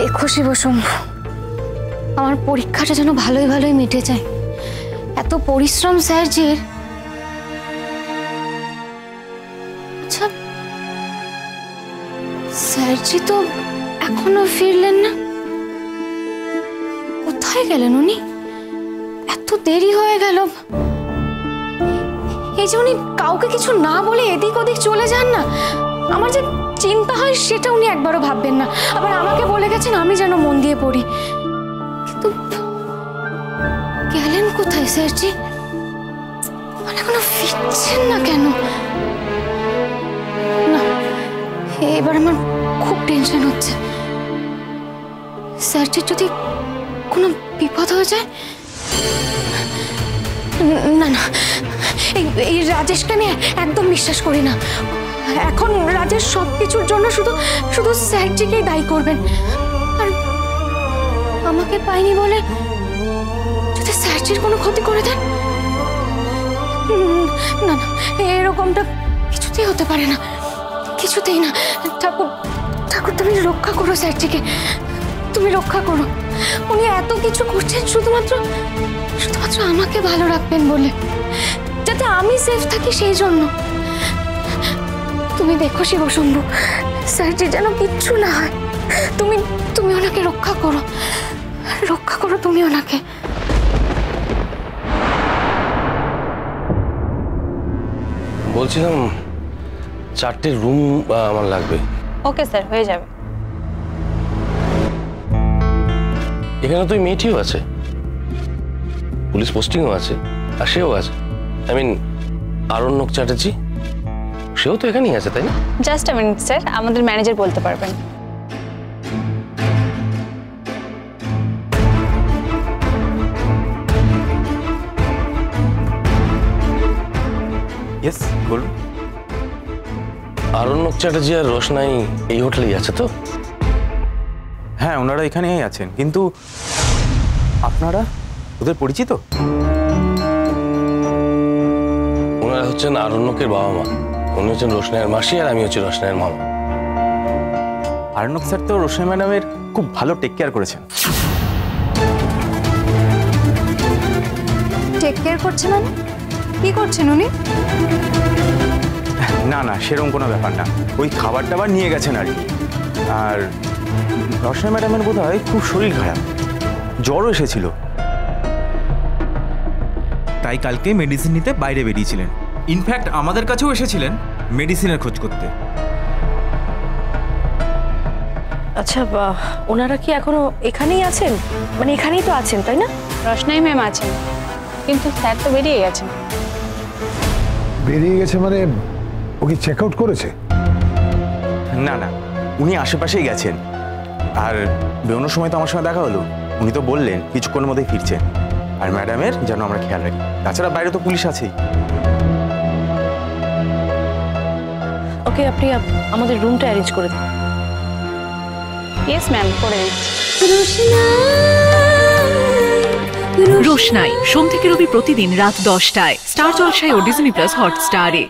দেখো শিবশম্ভু, আমার পরীক্ষাটা যেন ভালোই ভালোই মিটে যায়। এত পরিশ্রম স্যারজির। আচ্ছা, স্যারজি তো এখনো ফিরলেন না, কোথায় গেলেন উনি? এত দেরি হয়ে গেল। এই যে উনি কাউকে কিছু না বলে এদিক ওদিক চলে যান না, আমার যে চিন্তা হয় সেটা উনি একবারও ভাববেন না। আবার আমাকে বলে গেছেন আমি যেন মন দিয়ে পড়ি। কিন্তু গেলেন কোথায় স্যারজি? মানে এখনো ফিরছেন না কেন? না, এবার আমার খুব টেনশন হচ্ছে। স্যারজির যদি কোনো বিপদ হয়ে যায়। না না, এই রাজেশকে নিয়ে একদম বিশ্বাস করি না। এখন রাজেশ সবকিছুর জন্য শুধু শুধু স্যারজিকেই দায়ী করবেন। আর আমাকে পাইনি বলে যদি স্যারজির কোনো ক্ষতি করে দেন, না না, এরকমটা কিছুতেই হতে পারে না, কিছুতেই না। ঠাকুর ঠাকুর, তুমি রক্ষা করো স্যারজিকে, তুমি রক্ষা করো। উনি এত কিছু করছেন শুধুমাত্র শুধুমাত্র আমাকে ভালো রাখবেন বলে, যাতে আমি সেফ থাকি সেই জন্য। তুমি দেখো শিবশম্ভু, স্যারজি যেন কিচ্ছু না হয়। তুমি তুমি ওনাকে রক্ষা করো, রক্ষা করো তুমি ওনাকে। বলছিলাম 4টে রুম আমার লাগবে। ওকে স্যার, হয়ে যাবে। এখানে তো মেয়েটিও আছে, পুলিশ পোস্টিংও আছে, আর সেও আছে। আই মিন আরণ্যক চ্যাটার্জি, সেও তো এখানেই আছে, তাই না? জাস্ট আ মিনিট স্যার, আমাদের ম্যানেজার বলতে পারবেন। ইয়েস, বলুন। আরণ্যক চ্যাটার্জি আর রোশনাই এই হোটেলেই আছে তো? হ্যাঁ, ওনারা এখানেই আছেন, কিন্তু আপনারা ওদের পরিচিত? ওনারা হচ্ছেন আরণ্যকের বাবা মা, উনি হচ্ছেন রোশনাইয়ের মাসি, আর আমি হচ্ছি রোশনাইয়ের মামা। আরণ্যক স্যার তো রোশনাই ম্যাডামের খুব ভালো টেক কেয়ার করেছেন। টেক কেয়ার করছে মানে কি করছেন উনি? না না, সেরকম কোনো ব্যাপার না, ওই খাবার টাবার নিয়ে গেছেন আর কি। আর রোশনাই ম্যাডামের বোধ হয় খুব শরীর খারাপ, জ্বরও এসেছিল, তাই কালকে মেডিসিন নিতে বাইরে বেরিয়েছিলেন। ইনফ্যাক্ট আমাদের কাছেও এসেছিলেন মেডিসিনের খোঁজ করতে। আচ্ছা, ওনারা কি এখনো এখানেই আছেন? মানে এখানেই তো আছেন, তাই না? রোশনাই ম্যাম আছেন, কিন্তু স্যার তো বেরিয়ে গেছেন। বেরিয়ে গেছে মানে ও কি চেক আউট করেছে? না না, উনি আশেপাশেই গেছেন। আর বেরোনোর সময় তো আমার সঙ্গে দেখা হলো, উনি তো বললেন কিছুক্ষণের মধ্যেই ফিরছেন। আর ম্যাডামের যেন আমরা খেয়াল রাখি, তাছাড়া বাইরে তো পুলিশ আছেই। ওকে, আপনি আমাদের রুমটা অ্যারেঞ্জ করে দিন। ইয়েস ম্যাম, করে দিচ্ছি। রোশনাই সোম থেকে রবি প্রতিদিন রাত 10টায় স্টার জলসায় ও ডিজনি প্লাস হটস্টারে।